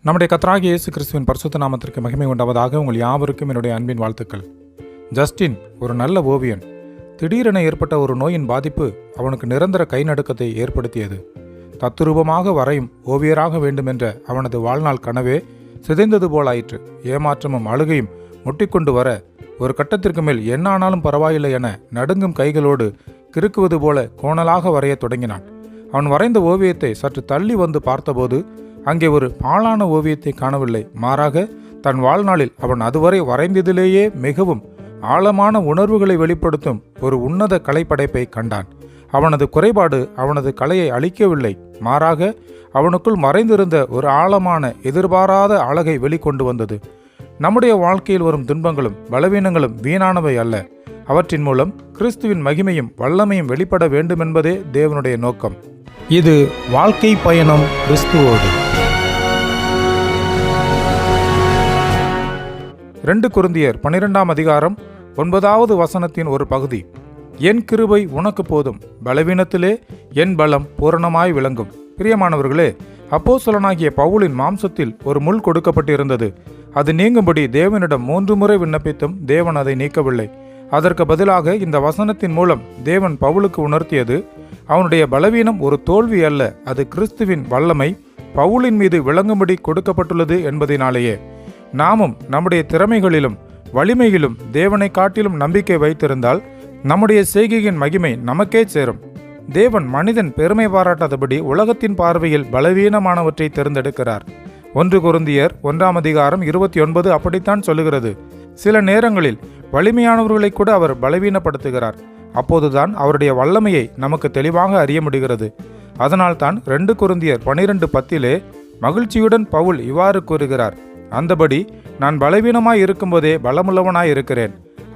நம்முடைய கர்த்தராகிய இயேசு கிறிஸ்துவின் பரிசுத்த நாமத்திற்கு மகிமை உண்டாவதாக. உங்கள் யாவருக்கும் என்னுடைய அன்பின் வாழ்த்துக்கள். ஜஸ்டின் ஒரு நல்ல ஓவியன். திடீரென ஏற்பட்ட ஒரு நோயின் பாதிப்பு அவனுக்கு நிரந்தர கை நடுக்கத்தை ஏற்படுத்தியது. தத்துரூபமாக வரையும் ஓவியராக வேண்டுமென்ற அவனது வாழ்நாள் கனவே சிதைந்தது போலாயிற்று. ஏமாற்றமும் அழுகையும் முட்டிக்கொண்டு வர ஒரு கட்டத்திற்கு மேல் என்னானாலும் பரவாயில்லை என நடுங்கும் கைகளோடு கிறுக்குவது போல கோணலாக வரையத் தொடங்கினான். அவன் வரைந்த ஓவியத்தை சற்று தள்ளி வந்து பார்த்தபோது அங்கே ஒரு பாழான ஓவியத்தை காணவில்லை. மாறாக தன் வாழ்நாளில் அவன் அதுவரை வரைந்ததிலேயே மிகவும் ஆழமான உணர்வுகளை வெளிப்படுத்தும் ஒரு உன்னத கலைப்படைப்பை கண்டான். அவனது குறைபாடு அவனது கலையை அழிக்கவில்லை, மாறாக அவனுக்குள் மறைந்திருந்த ஒரு ஆழமான எதிர்பாராத அழகை வெளிக்கொண்டு வந்தது. நம்முடைய வாழ்க்கையில் வரும் துன்பங்களும் பலவீனங்களும் வீணானவை அல்ல. அவற்றின் மூலம் கிறிஸ்துவின் மகிமையும் வல்லமையும் வெளிப்பட வேண்டுமென்பதே தேவனுடைய நோக்கம். இது வாழ்க்கை பயணம் கிறிஸ்துவோடு. 2 கொரிந்தியர் 12ஆம் அதிகாரம் 9வது வசனத்தின் ஒரு பகுதி. என் கிருபை உனக்கு போதும், பலவீனத்திலே என் பலம் பூரணமாய் விளங்கும். பிரியமானவர்களே, அப்போஸ்தலனாகிய பவுலின் மாம்சத்தில் ஒரு முள் கொடுக்கப்பட்டிருந்தது. அது நீங்கும்படி தேவனிடம் 3 முறை விண்ணப்பித்தும் தேவன் அதை நீக்கவில்லை. அதற்கு பதிலாக இந்த வசனத்தின் மூலம் தேவன் பவுலுக்கு உணர்த்தியது, அவனுடைய பலவீனம் ஒரு தோல்வி அல்ல, அது கிறிஸ்துவின் வல்லமை பவுலின் மீது விளங்கும்படி கொடுக்கப்பட்டுள்ளது என்பதினாலேயே. நாமும் நம்முடைய திறமைகளிலும் வலிமையிலும் தேவனை காட்டிலும் நம்பிக்கை வைத்திருந்தால் நம்முடைய செய்கையின் மகிமை நமக்கே சேரும். தேவன் மனிதன் பெருமை பாராட்டாதபடி உலகத்தின் பார்வையில் பலவீனமானவற்றை தேர்ந்தெடுக்கிறார். 1 கொரிந்தியர் 1ஆம் அதிகாரம் 29 அப்படித்தான் சொல்லுகிறது. சில நேரங்களில் வலிமையானவர்களை கூட அவர் பலவீனப்படுத்துகிறார். அப்போதுதான் அவருடைய வல்லமையை நமக்கு தெளிவாக அறிய முடிகிறது. அதனால்தான் 2 கொரிந்தியர் 12:10 மகிழ்ச்சியுடன் பவுல் இவ்வாறு கூறுகிறார், அந்தபடி நான் பலவீனமாய் இருக்கும்போதே பலமுள்ளவனாய் இருக்கிறேன்.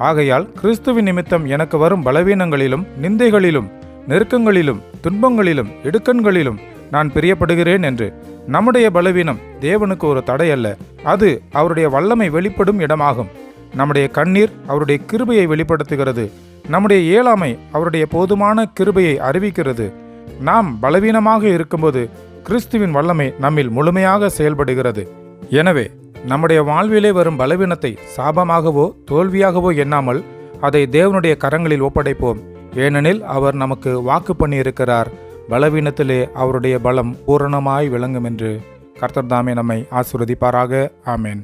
ஆகையால் கிறிஸ்துவின் நிமித்தம் எனக்கு வரும் பலவீனங்களிலும் நிந்தைகளிலும் நெருக்கங்களிலும் துன்பங்களிலும் இடுக்கண்களிலும் நான் பிரியப்படுகிறேன் என்று. நம்முடைய பலவீனம் தேவனுக்கு ஒரு தடை அல்ல, அது அவருடைய வல்லமை வெளிப்படும் இடமாகும். நம்முடைய கண்ணீர் அவருடைய கிருபையை வெளிப்படுத்துகிறது. நம்முடைய இயலாமை அவருடைய போதுமான கிருபையை அறிவிக்கிறது. நாம் பலவீனமாக இருக்கும்போது கிறிஸ்துவின் வல்லமை நம்மில் முழுமையாக செயல்படுகிறது. எனவே நம்முடைய வாழ்விலே வரும் பலவீனத்தை சாபமாகவோ தோல்வியாகவோ எண்ணாமல் அதை தேவனுடைய கரங்களில் ஒப்படைப்போம். ஏனெனில் அவர் நமக்கு வாக்கு பண்ணியிருக்கிறார், பலவீனத்திலே அவருடைய பலம் பூரணமாய் விளங்கும் என்று. கர்த்தர் தாமே நம்மை ஆசீர்வதிப்பாராக. ஆமென்.